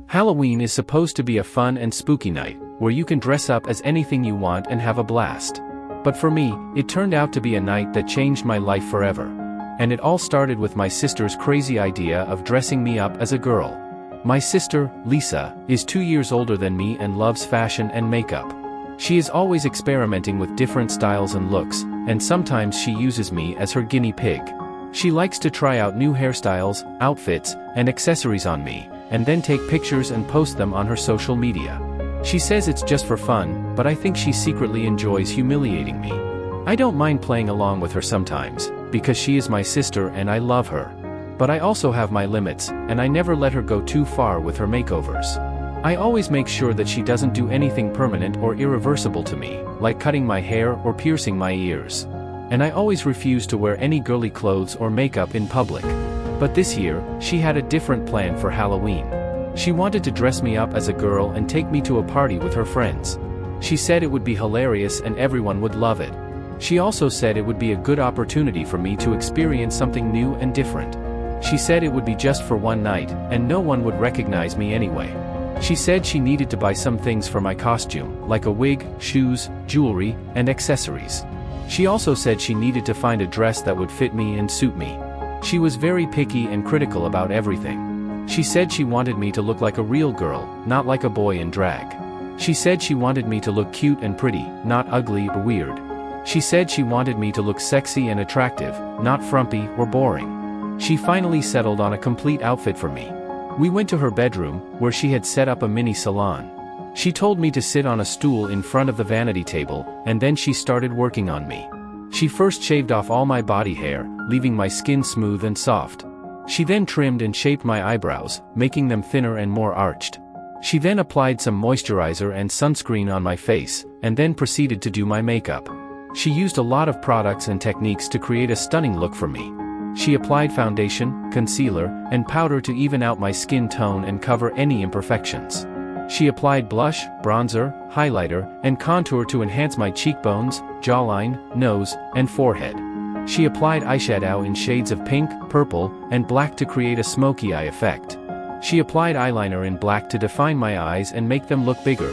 Halloween is supposed to be a fun and spooky night, where you can dress up as anything you want and have a blast. But for me, it turned out to be a night that changed my life forever. And it all started with my sister's crazy idea of dressing me up as a girl. My sister, Lisa, is 2 years older than me and loves fashion and makeup. She is always experimenting with different styles and looks, and sometimes she uses me as her guinea pig. She likes to try out new hairstyles, outfits, and accessories on me, and then take pictures and post them on her social media. She says it's just for fun, but I think she secretly enjoys humiliating me. I don't mind playing along with her sometimes, because she is my sister and I love her. But I also have my limits, and I never let her go too far with her makeovers. I always make sure that she doesn't do anything permanent or irreversible to me, like cutting my hair or piercing my ears. And I always refuse to wear any girly clothes or makeup in public. But this year, she had a different plan for Halloween. She wanted to dress me up as a girl and take me to a party with her friends. She said it would be hilarious and everyone would love it. She also said it would be a good opportunity for me to experience something new and different. She said it would be just for one night, and no one would recognize me anyway. She said she needed to buy some things for my costume, like a wig, shoes, jewelry, and accessories. She also said she needed to find a dress that would fit me and suit me. She was very picky and critical about everything. She said she wanted me to look like a real girl, not like a boy in drag. She said she wanted me to look cute and pretty, not ugly or weird. She said she wanted me to look sexy and attractive, not frumpy or boring. She finally settled on a complete outfit for me. We went to her bedroom, where she had set up a mini salon. She told me to sit on a stool in front of the vanity table, and then she started working on me. She first shaved off all my body hair, leaving my skin smooth and soft. She then trimmed and shaped my eyebrows, making them thinner and more arched. She then applied some moisturizer and sunscreen on my face, and then proceeded to do my makeup. She used a lot of products and techniques to create a stunning look for me. She applied foundation, concealer, and powder to even out my skin tone and cover any imperfections. She applied blush, bronzer, highlighter, and contour to enhance my cheekbones, jawline, nose, and forehead. She applied eyeshadow in shades of pink, purple, and black to create a smoky eye effect. She applied eyeliner in black to define my eyes and make them look bigger.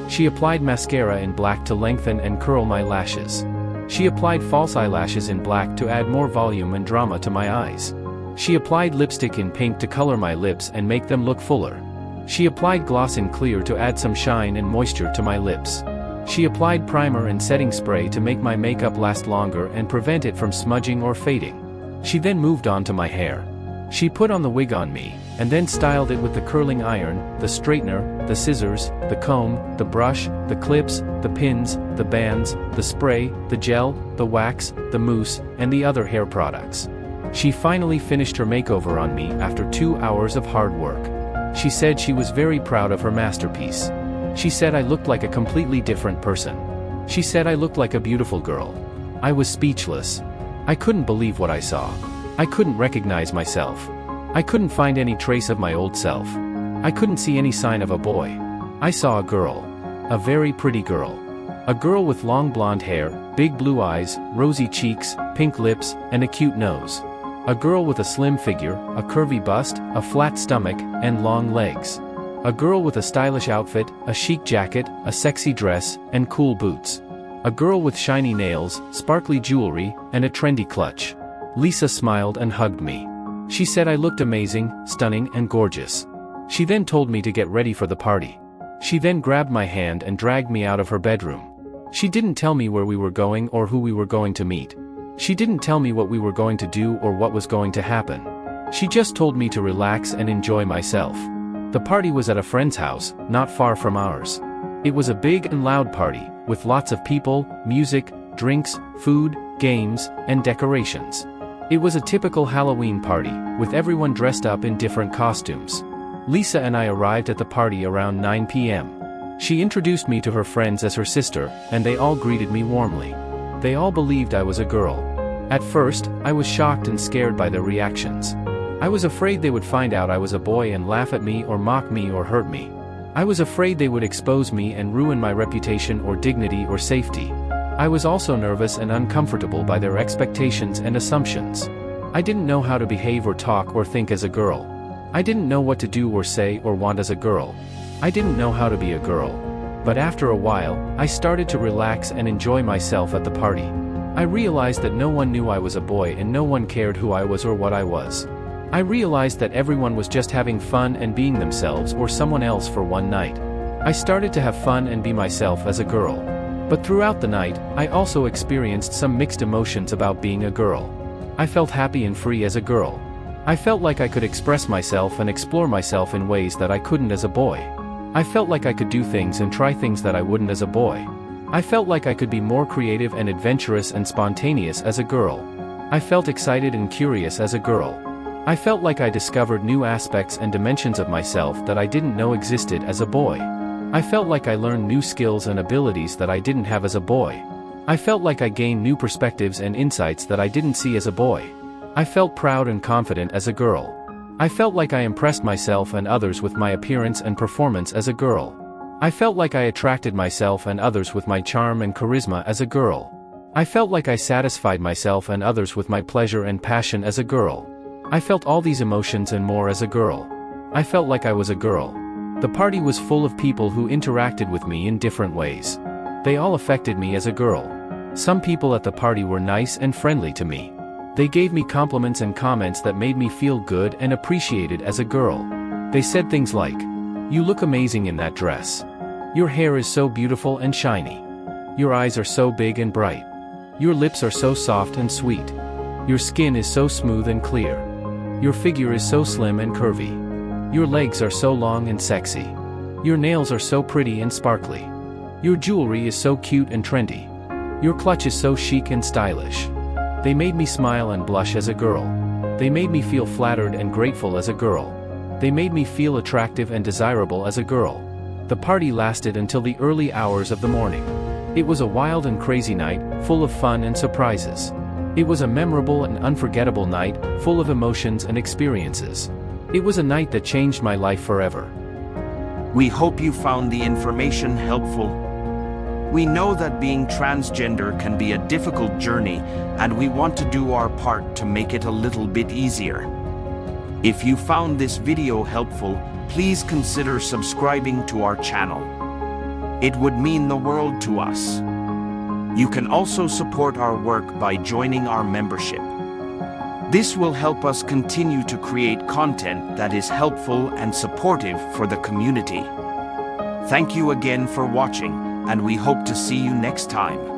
She applied mascara in black to lengthen and curl my lashes. She applied false eyelashes in black to add more volume and drama to my eyes. She applied lipstick in pink to color my lips and make them look fuller. She applied gloss in clear to add some shine and moisture to my lips. She applied primer and setting spray to make my makeup last longer and prevent it from smudging or fading. She then moved on to my hair. She put on the wig on me, and then styled it with the curling iron, the straightener, the scissors, the comb, the brush, the clips, the pins, the bands, the spray, the gel, the wax, the mousse, and the other hair products. She finally finished her makeover on me after 2 hours of hard work. She said she was very proud of her masterpiece. She said I looked like a completely different person. She said I looked like a beautiful girl. I was speechless. I couldn't believe what I saw. I couldn't recognize myself. I couldn't find any trace of my old self. I couldn't see any sign of a boy. I saw a girl. A very pretty girl. A girl with long blonde hair, big blue eyes, rosy cheeks, pink lips, and a cute nose. A girl with a slim figure, a curvy bust, a flat stomach, and long legs. A girl with a stylish outfit, a chic jacket, a sexy dress, and cool boots. A girl with shiny nails, sparkly jewelry, and a trendy clutch. Lisa smiled and hugged me. She said I looked amazing, stunning, and gorgeous. She then told me to get ready for the party. She then grabbed my hand and dragged me out of her bedroom. She didn't tell me where we were going or who we were going to meet. She didn't tell me what we were going to do or what was going to happen. She just told me to relax and enjoy myself. The party was at a friend's house, not far from ours. It was a big and loud party, with lots of people, music, drinks, food, games, and decorations. It was a typical Halloween party, with everyone dressed up in different costumes. Lisa and I arrived at the party around 9 p.m. She introduced me to her friends as her sister, and they all greeted me warmly. They all believed I was a girl. At first, I was shocked and scared by their reactions. I was afraid they would find out I was a boy and laugh at me or mock me or hurt me. I was afraid they would expose me and ruin my reputation or dignity or safety. I was also nervous and uncomfortable by their expectations and assumptions. I didn't know how to behave or talk or think as a girl. I didn't know what to do or say or want as a girl. I didn't know how to be a girl. But after a while, I started to relax and enjoy myself at the party. I realized that no one knew I was a boy and no one cared who I was or what I was. I realized that everyone was just having fun and being themselves or someone else for one night. I started to have fun and be myself as a girl. But throughout the night, I also experienced some mixed emotions about being a girl. I felt happy and free as a girl. I felt like I could express myself and explore myself in ways that I couldn't as a boy. I felt like I could do things and try things that I wouldn't as a boy. I felt like I could be more creative and adventurous and spontaneous as a girl. I felt excited and curious as a girl. I felt like I discovered new aspects and dimensions of myself that I didn't know existed as a boy. I felt like I learned new skills and abilities that I didn't have as a boy. I felt like I gained new perspectives and insights that I didn't see as a boy. I felt proud and confident as a girl. I felt like I impressed myself and others with my appearance and performance as a girl. I felt like I attracted myself and others with my charm and charisma as a girl. I felt like I satisfied myself and others with my pleasure and passion as a girl. I felt all these emotions and more as a girl. I felt like I was a girl. The party was full of people who interacted with me in different ways. They all affected me as a girl. Some people at the party were nice and friendly to me. They gave me compliments and comments that made me feel good and appreciated as a girl. They said things like, "You look amazing in that dress. Your hair is so beautiful and shiny. Your eyes are so big and bright. Your lips are so soft and sweet. Your skin is so smooth and clear. Your figure is so slim and curvy. Your legs are so long and sexy. Your nails are so pretty and sparkly. Your jewelry is so cute and trendy. Your clutch is so chic and stylish." They made me smile and blush as a girl. They made me feel flattered and grateful as a girl. They made me feel attractive and desirable as a girl. The party lasted until the early hours of the morning. It was a wild and crazy night, full of fun and surprises. It was a memorable and unforgettable night, full of emotions and experiences. It was a night that changed my life forever. We hope you found the information helpful. We know that being transgender can be a difficult journey, and we want to do our part to make it a little bit easier. If you found this video helpful, please consider subscribing to our channel. It would mean the world to us. You can also support our work by joining our membership. This will help us continue to create content that is helpful and supportive for the community. Thank you again for watching, and we hope to see you next time.